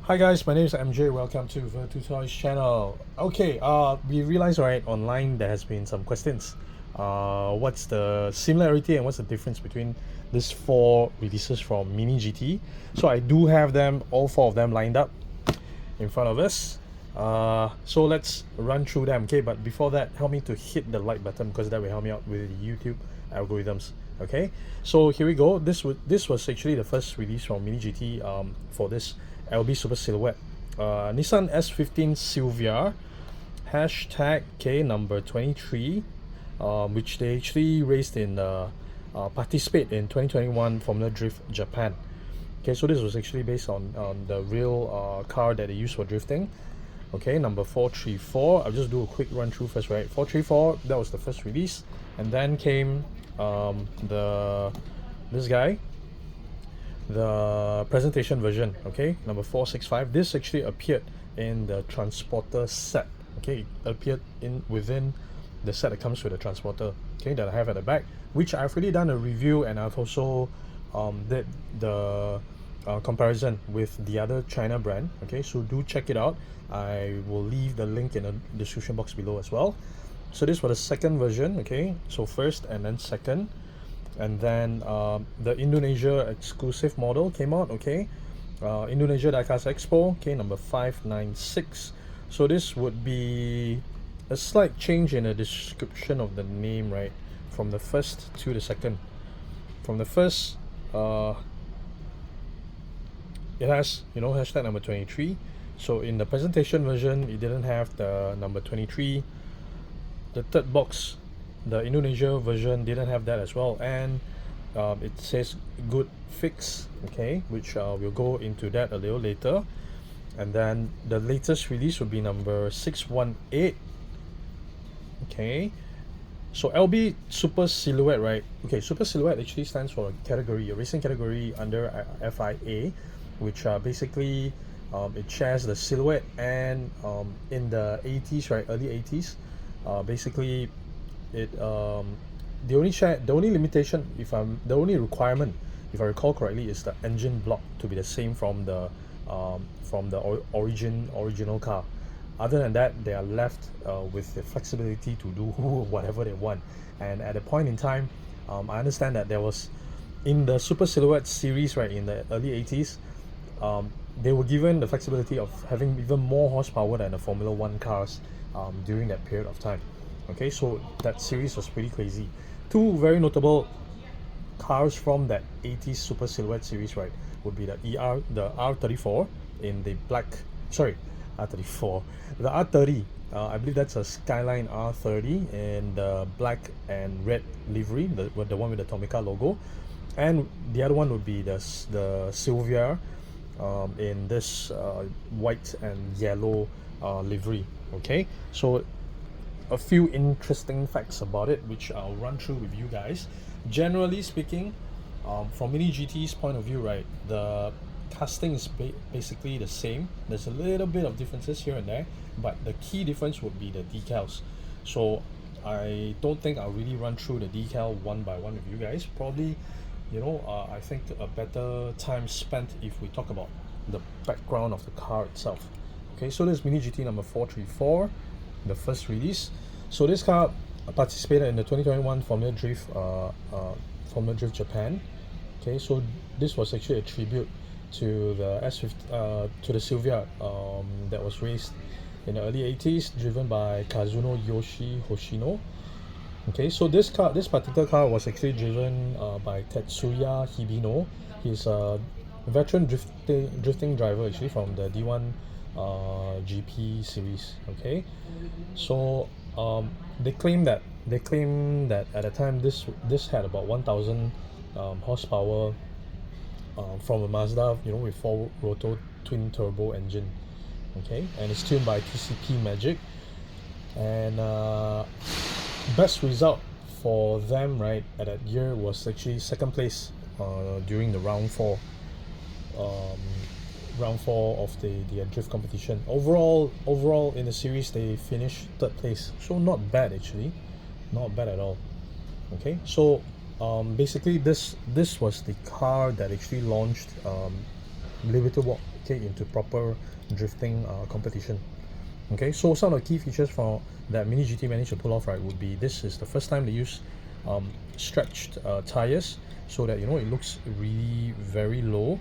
Hi guys, my name is MJ. Welcome to Ver2 Toys channel. Okay, we realized right online there has been some questions. What's the similarity and what's the difference between these four releases from Mini GT? So I do have them, all four of them lined up in front of us. So let's run through them. Okay, but before that, help me to hit the like button because that will help me out with YouTube algorithms. Okay, so here we go. This was actually the first release from Mini GT for this LB Super Silhouette. Nissan S15 Silvia, hashtag K number 23, which they actually raced in participate in 2021 Formula Drift Japan. Okay, so this was actually based on the real car that they used for drifting. Okay, number 434. I'll just do a quick run through first, right? 434, that was the first release, and then came this guy, the presentation version. Okay, number 465. This actually appeared in the transporter set. Okay, it appeared within the set that comes with the transporter, okay, that I have at the back, which I've already done a review, and I've also did the comparison with the other China brand. Okay, so do check it out. I will leave the link in the description box below as well. So this was the second version. Okay, so first and then second, and then the Indonesia exclusive model came out. Okay, Indonesia Diecast Expo. Okay, number 596. So this would be a slight change in the description of the name, right, from the first to the second. From the first, it has, you know, hashtag number 23. So in the presentation version, it didn't have the number 23. The third box, the Indonesia version, didn't have that as well, and it says good fix. Okay, which we'll go into that a little later. And then the latest release would be number 618. Okay, so LB Super Silhouette, right? Okay, Super Silhouette actually stands for a category, a racing category under FIA, which basically it shares the silhouette, and in the 80s, right, early 80s, basically it the only limitation, the only requirement, if I recall correctly, is the engine block to be the same from the original car. Other than that, they are left with the flexibility to do whatever they want. And at a point in time, I understand that there was, in the Super Silhouette series, right, in the early 80s, they were given the flexibility of having even more horsepower than the Formula 1 cars during that period of time. Okay, so that series was pretty crazy. Two very notable cars from that 80s Super Silhouette series, right, would be the R34 in the black, sorry, R34, the R30, I believe that's a Skyline R30 in the black and red livery, the one with the Tomica logo, and the other one would be the Silvia in this white and yellow livery. Okay, so a few interesting facts about it, which I'll run through with you guys. Generally speaking, from Mini GT's point of view, right, the casting is basically the same. There's a little bit of differences here and there, but the key difference would be the decals. So I don't think I'll really run through the decal one by one with you guys. Probably, you know, I think a better time spent if we talk about the background of the car itself. Okay, so this Mini GT number 434, the first release. So this car participated in the 2021 Formula Drift Japan. Okay, so this was actually a tribute to the S15 to the Silvia that was raced in the early 80s, driven by Kazunoyoshi Hoshino. Okay, so this particular car was actually driven by Tetsuya Hibino. He's a veteran drifting driver actually from the D1 GP series. Okay, so they claim that at the time this had about 1000 horsepower from a Mazda, you know, with 4 rotor twin turbo engine. Okay, and it's tuned by TCP Magic, and best result for them, right, at that year was actually second place during the round 4 of the drift competition. Overall in the series they finished third place, so not bad actually, not bad at all. Okay, so basically this was the car that actually launched limited qualification into proper drifting competition. Okay, so some of the key features for that Mini GT managed to pull off, right, would be this is the first time they use stretched tires, so that, you know, it looks really very low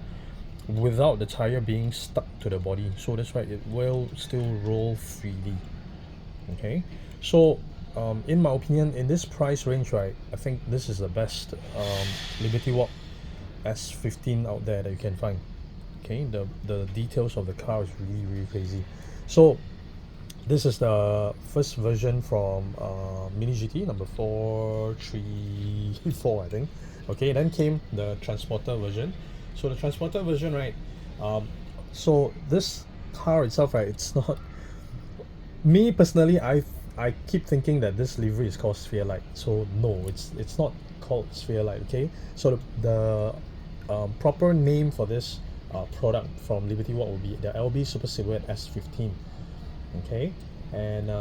without the tire being stuck to the body, so that's why it will still roll freely. Okay, so in my opinion, in this price range, right, I think this is the best Liberty Walk S15 out there that you can find. Okay, the details of the car is really crazy. So this is the first version from Mini GT number 434, I think. Okay, then came the Transporter version. So the Transporter version, right, so this car itself, right, it's not, me personally, I keep thinking that this livery is called Sphere Light. So no, it's not called Sphere Light. Okay, so the proper name for this product from Liberty Walk will be the LB Super Silhouette S15. Okay, and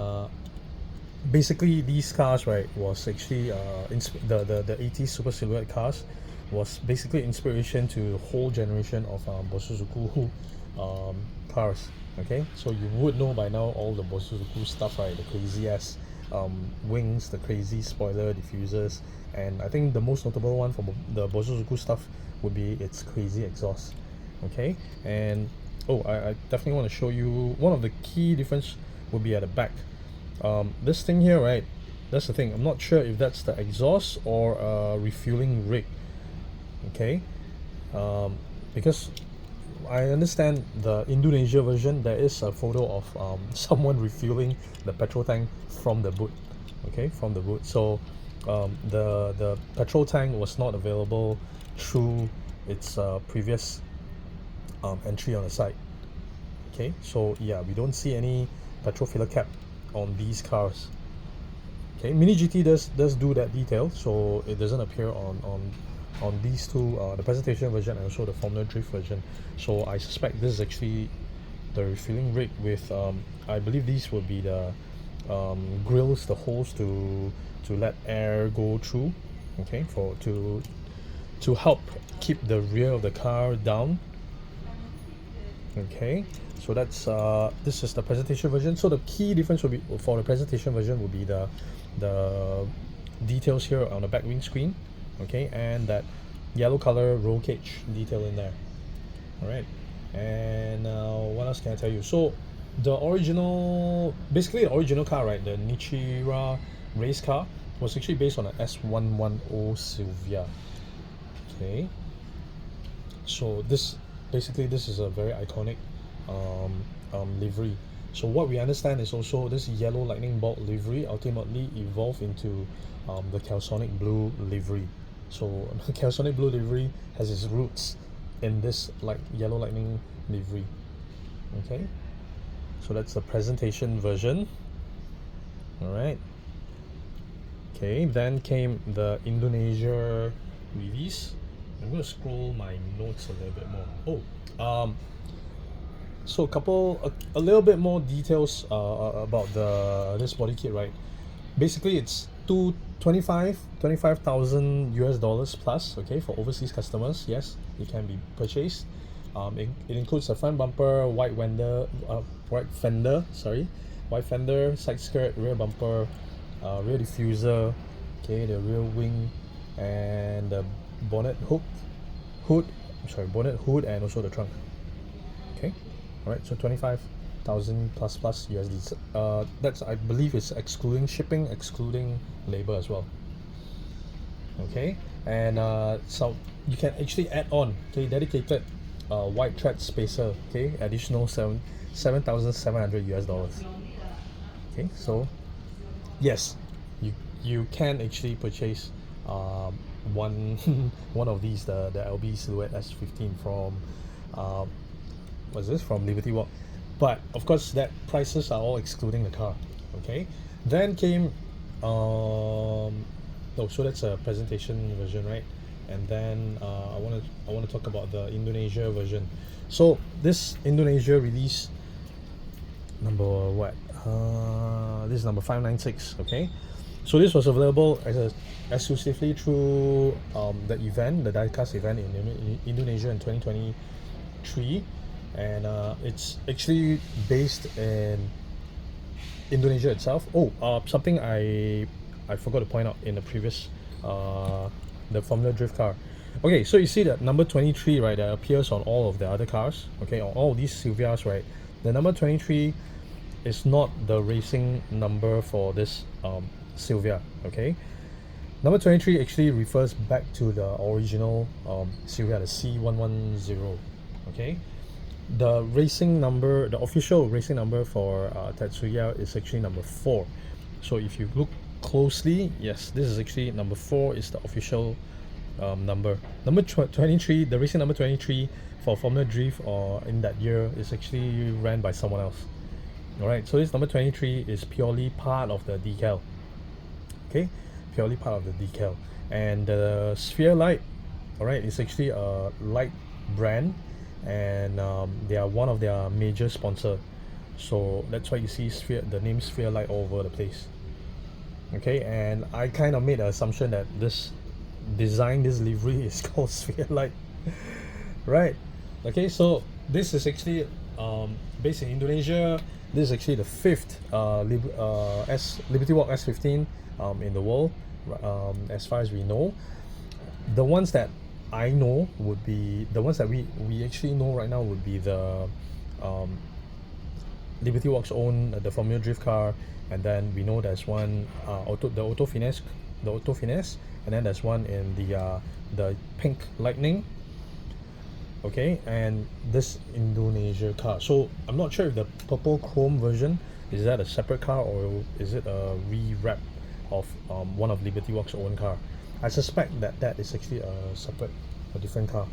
basically these cars, right, was actually the 80s Super Silhouette cars was basically inspiration to a whole generation of Bosuzuku cars. Okay, so you would know by now all the Bosuzuku stuff, right? The crazy ass wings, the crazy spoiler diffusers, and I think the most notable one from the Bosuzuku stuff would be its crazy exhaust. Okay, and I definitely want to show you one of the key difference would be at the back. This thing here, right, that's the thing, I'm not sure if that's the exhaust or a refueling rig. Okay, because I understand the Indonesia version, there is a photo of someone refueling the petrol tank from the boot. Okay, from the boot. So the petrol tank was not available through its previous entry on the site. Okay, so yeah, we don't see any petrol filler cap on these cars. Okay, Mini GT does do that detail, so it doesn't appear on these two, the presentation version and also the Formula Drift version. So I suspect this is actually the refueling rig with I believe these will be the grills, the holes to let air go through. Okay, to help keep the rear of the car down. Okay, so that's this is the presentation version. So the key difference will be for the presentation version will be the details here on the back windscreen. Okay, and that yellow color roll cage detail in there. All right, and what else can I tell you? So the original, basically the original car, right, the Nichira race car was actually based on an S110 Silvia. Okay, so this is a very iconic livery. So what we understand is also this yellow lightning bolt livery ultimately evolved into the Calsonic blue livery. So the Calsonic blue livery has its roots in this yellow lightning livery. Okay, so that's the presentation version. All right. Okay, then came the Indonesia release. I'm going to scroll my notes a little bit more. So a little bit more details about this body kit, right? Basically, it's 25,000 US dollars plus. Okay, for overseas customers, yes, it can be purchased. It includes a front bumper, white fender, side skirt, rear bumper, rear diffuser, okay, the rear wing, and the bonnet hood, and also the trunk. Okay, all right, so 25,000 plus USD. That's, I believe, is excluding shipping, excluding labor as well. Okay, and so you can actually add on, okay, dedicated white tread spacer, okay, additional 7,700 US dollars. Okay, so yes, you can actually purchase one of these, the LB Silhouette S15 from from Liberty Walk, but of course that prices are all excluding the car. Okay, then came so that's a presentation version, right? And then I want to talk about the Indonesia version. So this Indonesia release number what? This is number 596. Okay, so this was available exclusively through the Diecast event in Indonesia in 2023, and it's actually based in Indonesia itself. Oh, something I forgot to point out in the previous the Formula Drift car. Okay, so you see that number 23, right, that appears on all of the other cars, okay, on all these Silvias, right? The number 23 is not the racing number for this Silvia, okay? Number 23 actually refers back to the original Silvia, the C110, okay? The racing number, the official racing number for Tetsuya is actually number 4. So if you look closely, yes, this is actually number 4 is the official number. Number 23, the racing number 23 for Formula Drift or in that year is actually ran by someone else. Alright, so this number 23 is purely part of the decal. Okay, purely part of the decal. And the sphere light, alright, is actually a light brand, and they are one of their major sponsor. So that's why you see sphere, the name Sphere Light all over the place. Okay, and I kind of made an assumption that this design, this livery is called Sphere Light. Right. Okay, so this is actually based in Indonesia. This is actually the 5th Liberty Walk S15 in the world, as far as we know. The ones that I know would be the ones that we actually know right now would be the Liberty Walk's own the Formula Drift car, and then we know there's one the Auto Finesse, and then there's one in the Pink Lightning. Okay, and this Indonesia car. So I'm not sure if the purple chrome version is that a separate car or is it a rewrap of one of Liberty Walk's own car. I suspect that that is actually a different car.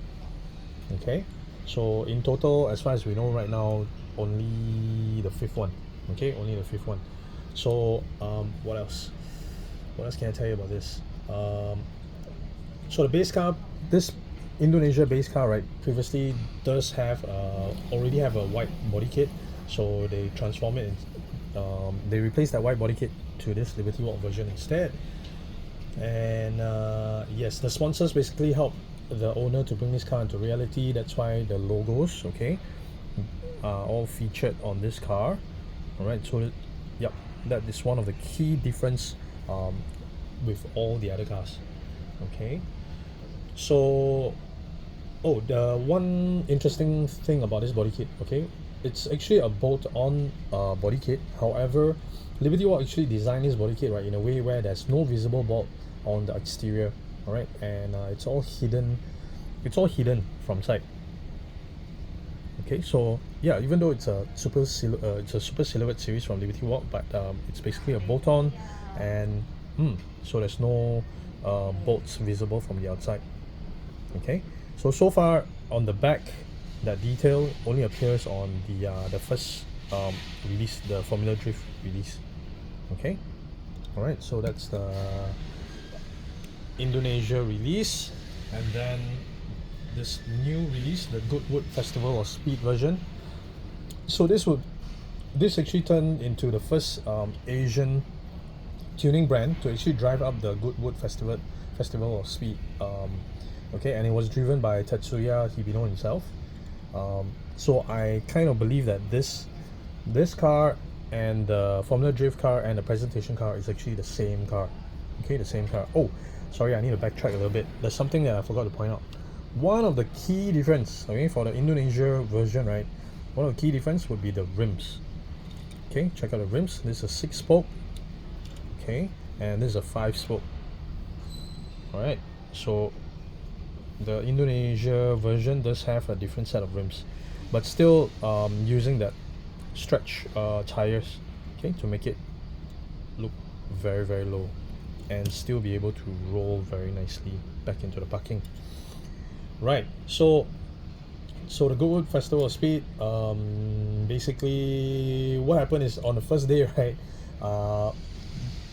Okay, so in total, as far as we know right now, only the 5th one. Okay, only the 5th one. So what else? What else can I tell you about this? So the base car, this Indonesia base car, right, previously does have already have a white body kit, so they transform it in, they replace that white body kit to this Liberty Walk version instead. And yes, the sponsors basically help the owner to bring this car into reality. That's why the logos, okay, are all featured on this car. All right, so yep, that is one of the key difference with all the other cars. Okay, so the one interesting thing about this body kit, okay, it's actually a bolt-on body kit. However, Liberty Walk actually designed this body kit, right, in a way where there's no visible bolt on the exterior. All right, and it's all hidden from sight. Okay, so yeah, even though it's a super silhouette series from Liberty Walk, but it's basically a bolt-on, and so there's no bolts visible from the outside. Okay, so far on the back, that detail only appears on the first release, the Formula Drift release. Okay, all right, so that's the Indonesia release, and then this new release, the Goodwood Festival of Speed version. So this actually turned into the first Asian tuning brand to actually drive up the Goodwood Festival of Speed. Okay, and it was driven by Tetsuya Hibino himself. So I kind of believe that this car and the Formula Drift car and the presentation car is actually the same car. Okay, the same car. Oh, sorry, I need to backtrack a little bit. There's something that I forgot to point out. One of the key difference, okay, for the Indonesia version, right, one of the key difference would be the rims. Okay, check out the rims. This is a 6-spoke, okay, and this is a 5-spoke. All right, so the Indonesia version does have a different set of rims, but still using that stretch tires, okay, to make it look very, very low and still be able to roll very nicely back into the parking. Right, so the Goodwood Festival of Speed, basically what happened is on the first day, right,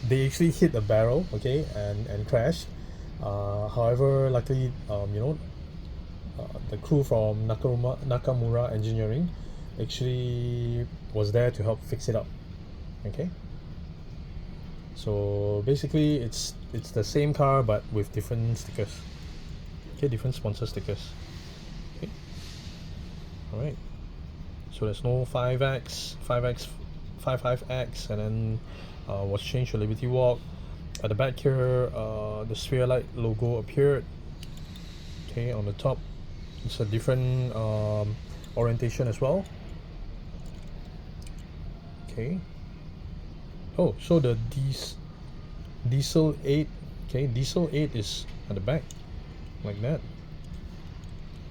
they actually hit a barrel, okay, and crashed. However, luckily, the crew from Nakamura Engineering actually was there to help fix it up. Okay, so basically it's the same car but with different stickers. Okay, different sponsor stickers. Okay, all right. So there's no 5X, 5X, 55X, and then was changed to Liberty Walk. At the back here, the sphere light logo appeared. Okay, on the top, it's a different orientation as well. Okay. Oh, so the diesel 8, okay, diesel 8 is at the back, like that.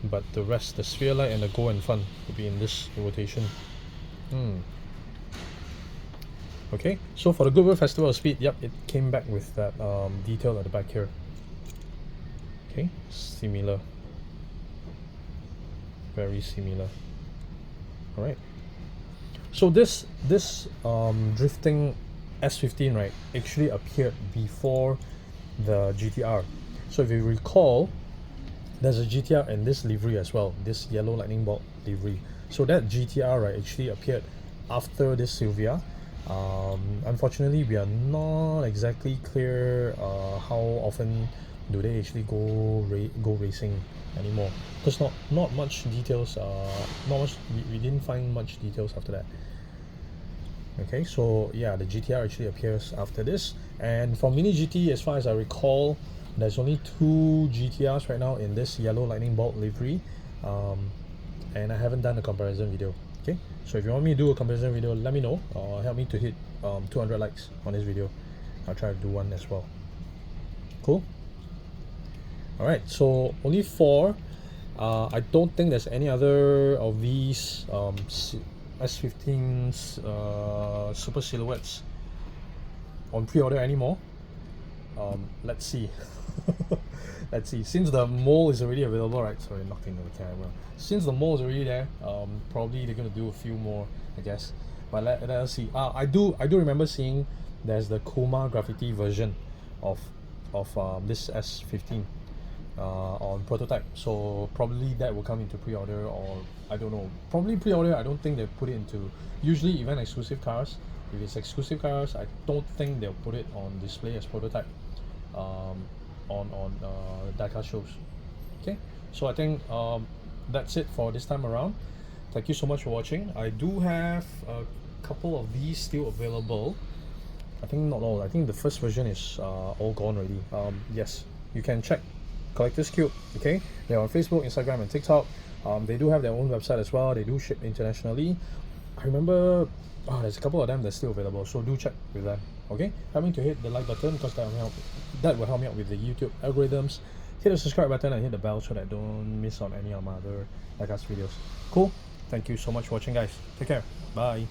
But the rest, the sphere light and the go and fun, will be in this rotation. Okay, so for the Goodwood Festival of Speed, yep, it came back with that detail at the back here. Okay, similar. Very similar. Alright. So this drifting S15, right, actually appeared before the GTR. So if you recall, there's a GTR in this livery as well, this yellow lightning bolt livery. So that GTR, right, actually appeared after this Silvia. Unfortunately, we are not exactly clear how often do they actually go racing anymore, because not much details. We didn't find much details after that. Okay, so yeah, the GTR actually appears after this. And for Mini GT, as far as I recall, there's only 2 GTRs right now in this yellow lightning bolt livery, and I haven't done a comparison video. Okay, so if you want me to do a comparison video, let me know, or help me to hit 200 likes on this video. I'll try to do one as well. Cool. Alright, so only 4. I don't think there's any other of these S15's super silhouettes on pre-order anymore. Let's see. Let's see. Since the mole is already available, right? Sorry, knocking on the camera. Since the mole is already there, probably they're gonna do a few more, I guess. But let us see. I do remember seeing there's the Kuma graffiti version of this S15 on prototype. So probably that will come into pre-order, or I don't know. Probably pre-order. I don't think they put it into. Usually, event exclusive cars. If it's exclusive cars, I don't think they'll put it on display as prototype. On Diecast shows. Okay, so I think that's it for this time around. Thank you so much for watching. I do have a couple of these still available. I think not all. I think the first version is all gone already. Yes, you can check Collector's Qube. Okay, they're on Facebook, Instagram, and TikTok. They do have their own website as well. They do ship internationally. I remember there's a couple of them that's still available, so do check with them. Okay, help me to hit the like button, because that will help me out with the YouTube algorithms. Hit the subscribe button and hit the bell so that I don't miss on any of my other Diecast videos. Cool. Thank you so much for watching, guys. Take care. Bye.